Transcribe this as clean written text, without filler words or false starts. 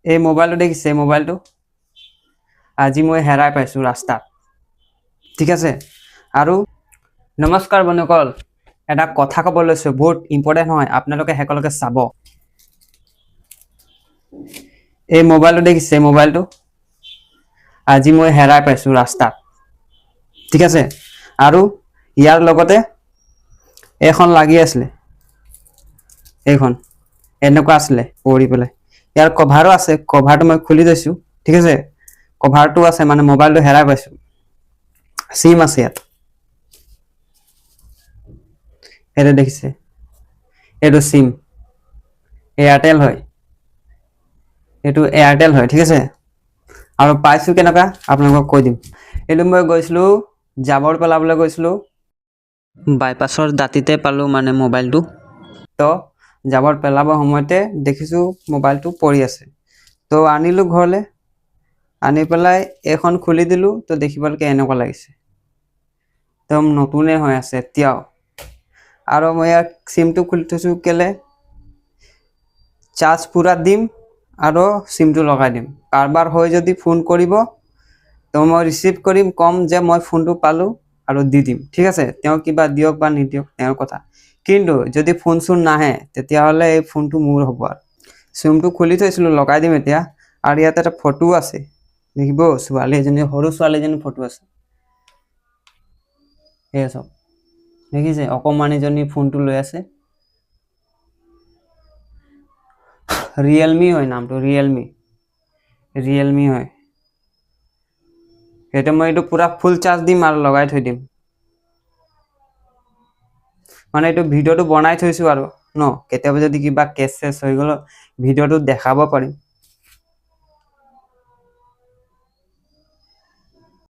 এই মোবাইলটো দেখিছে মোবাইলটো আজি মই হেৰাই পাইছো ৰাস্তাত ঠিক আছে আৰু নমস্কাৰ বন্ধুসকল এটা কথা ক'ব লৈছো বহুত ইম্পৰ্টেন্ট হয় আপোনালোকে হেকলকে চাব এই মোবাইলটো দেখিছে মোবাইলটো আজি মই হেৰাই পাইছো ৰাস্তাত ঠিক আছে আৰু ইয়াৰ লগতে এখন লাগি আছিল এইখন এনেকুৱা আছিলে পৰি পেলাই ইয়াৰ কভাৰো আছে কভাৰটো মই খুলি দিছো ঠিক আছে কভাৰটো আছে মানে মোবাইলটো হেৰাই পাইছো সিম আছে ইয়াত এটা দেখিছে এটো সিম এয়াৰটেল হয় এটো এয়াৰটেল হয় ঠিক আছে আৰু পাইছো কেনেকা আপোনালোকক কৈ দিম এটো মই গৈছিলো জাবৰ পেলাবলৈ গৈছিলো বাইপাছৰ দাঁতিতে পালো মানে মোবাইলটো তো জাবৰ পেলাব সময়তে দেখিছো মোবাইলটো পৰি আছে তো আনিলো ঘৰলে আনি পেলাই এখন খুলি দিলো তো দেখিবলকে এনেকুৱা লাগিছে একদম নতুনে হৈ আছে এতিয়াও আৰু মই ইয়াৰ সিমটো খুলি থৈছো কেলে চাৰ্জ পুৰা দিম আৰু সিমটো লগাই দিম কাৰবাৰ হৈ যদি ফোন কৰিব তো মই ৰিসিভ কৰিম কম যে মই ফোনটো পালো আৰু দি দিম ঠিক আছে তেওঁ কিবা দিয়ক বা নিদিয়ক তেওঁৰ কথা কিন্তু যদি ফোন চোন নাহে তেতিয়া হলে এই ফোনটো মোৰ হ'ব আৰু সিমটো খুলি থৈছিলো লগাই দিম এতিয়া আৰু ইয়াত এটা ফটো আছে দেখিব ছোৱালী এজনী সৰু ছোৱালী এজনী ফটো আছে এই সব দেখিছে অকমানিজনী ফোনটো লৈ আছে রিয়েলমি হয় নামটো রিয়েলমি হয় এটা মই এটো পুরা ফুল চার্জ দিম আর লগাই থৈ দিম মানে এটো ভিডিওটো বনাই থৈছো আৰু ন কেতিয়াবা যদি কিবা কেছ চেছ হৈ গল ভিডিওটো দেখাব পাৰিম